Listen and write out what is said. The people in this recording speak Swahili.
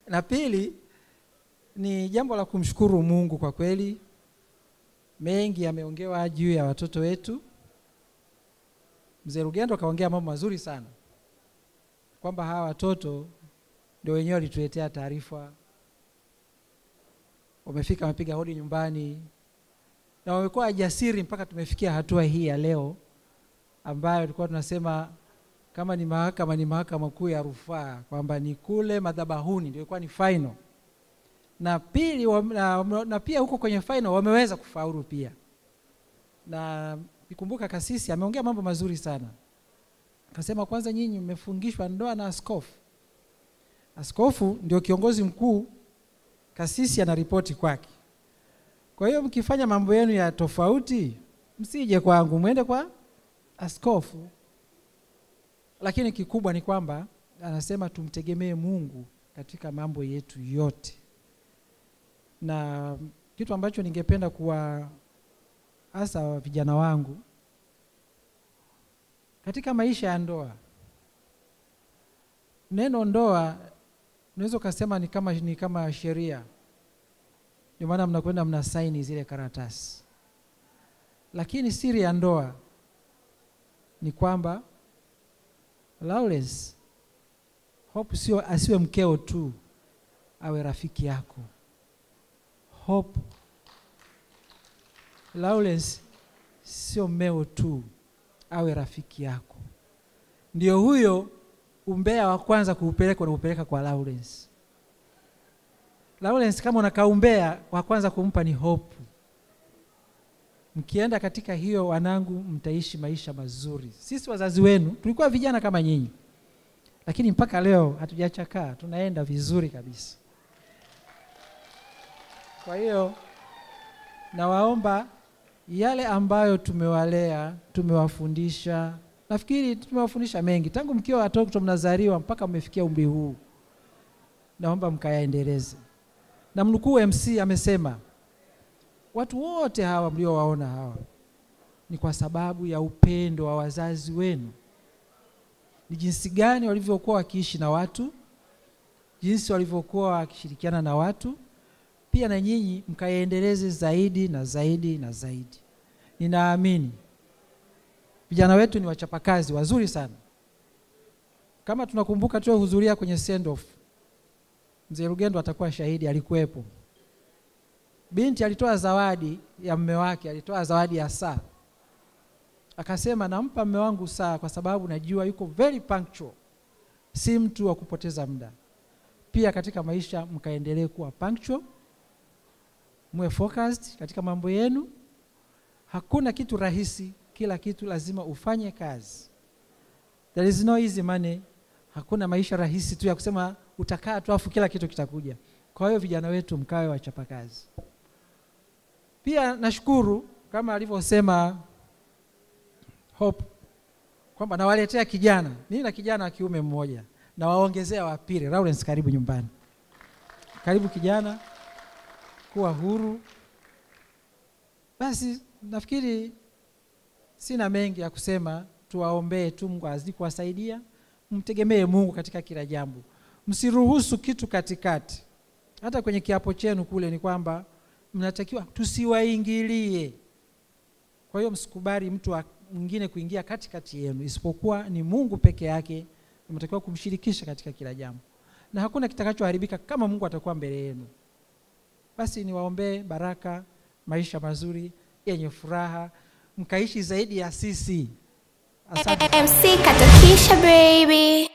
Na pili ni jambo la kumshukuru Mungu kwa kweli. Mengi yameongewa juu ya watoto wetu. Mzee Rugendo kaongea mambo mazuri sana, kwamba hawa watoto ndio wenyewe walituletea taarifa. Wamefika, wamepiga hodi nyumbani, na wamekuwa jasiri mpaka tumefikia hatua hii ya leo, ambayo tulikuwa tunasema kama ni mahakama kuu ya rufaa, kwamba ni kule madhabahuni ndio ilikuwa ni final. Na pili na pia huko kwenye final wameweza kufaulu pia. Na nikumbuka kasisi ameongea mambo mazuri sana. Akasema kwanza nyinyi mmefungishwa ndoa na askofu. Askofu ndio kiongozi mkuu, kasisi anaripoti kwake. Kwa hiyo mkifanya mambo yenu ya tofauti, msije kwangu, muende kwa askofu. Lakini kikubwa ni kwamba anasema tumtegemee Mungu katika mambo yetu yote. Na kitu ambacho ningependa kuwa hasa vijana wangu katika maisha ya ndoa, neno ndoa unaweza kusema ni kama sheria. Ndio maana mnakwenda mnasaini zile karatasi. Lakini siri ya ndoa ni kwamba Lawrence Hope asiwe mkeo tu, awe rafiki yako. Hope Lawrence sio mmeo tu, awe rafiki yako. Ndio huyo umbea wa kwanza kuupeleka kwa Lawrence. Lawrence kama unakaumbea, wa kwanza kumpa ni Hope. Mkienda katika hiyo, wanangu, mtaishi maisha mazuri. Sisi wazazi wenu tulikuwa vijana kama nyinyi, lakini mpaka leo hatujachakaa, tunaenda vizuri kabisa. Kwa hiyo nawaomba yale ambayo tumewalea, tumewafundisha, nafikiri tumewafundisha mengi tangu mkiwa watoto mnazaliwa mpaka mmefikia umri huu, naomba mkayaendeleze. Na mnukuu MC amesema watu wote hawa mliowaona hawa ni kwa sababu ya upendo wa wazazi wenu. Ni jinsi gani walivyokuwa wakiishi na watu, jinsi walivyokuwa wakishirikiana na watu, pia na nyinyi mkaendeleze zaidi na zaidi na zaidi. Ninaamini vijana wetu ni wachapakazi wazuri sana. Kama tunakumbuka tulihudhuria kwenye send off, Mzee Rugendo atakuwa shahidi, alikuwepo. Binti alitoa zawadi ya mume wake, alitoa zawadi ya saa. Akasema nampa mume wangu saa kwa sababu najua yuko very punctual, si mtu wa kupoteza muda. Pia katika maisha mkaendelee kuwa punctual, muwe focused katika mambo yenu. Hakuna kitu rahisi, kila kitu lazima ufanye kazi. There is no easy money. Hakuna maisha rahisi tu ya kusema utakaa tu afu kila kitu kitakuja. Kwa hiyo vijana wetu mkawe wachapa kazi. Pia nashukuru kama alivyosema Hope kwamba nawaletea kijana. Mimi na kijana wa kiume mmoja, na waongezea wa pili. Lawrence, karibu nyumbani. Karibu kijana, kuwa huru. Basi nafikiri sina mengi ya kusema, tuwaombee tu Mungu azidi kuwasaidia. Mtegemee Mungu katika kila jambo. Msiruhusu kitu katikati. Hata kwenye kiapo chenu kule ni kwamba mnatakiwa tusiwaingilie. Kwa hiyo msikubali mtu mwingine kuingia katikati yenu, isipokuwa ni Mungu peke yake. Mnatakiwa kumshirikisha katika kila jambo. Na hakuna kitakachoharibika kama Mungu atakuwa mbele yenu. Basi niwaombee baraka, maisha mazuri, yenye furaha, mkaishi zaidi ya sisi. Asante. MC Katakisha baby.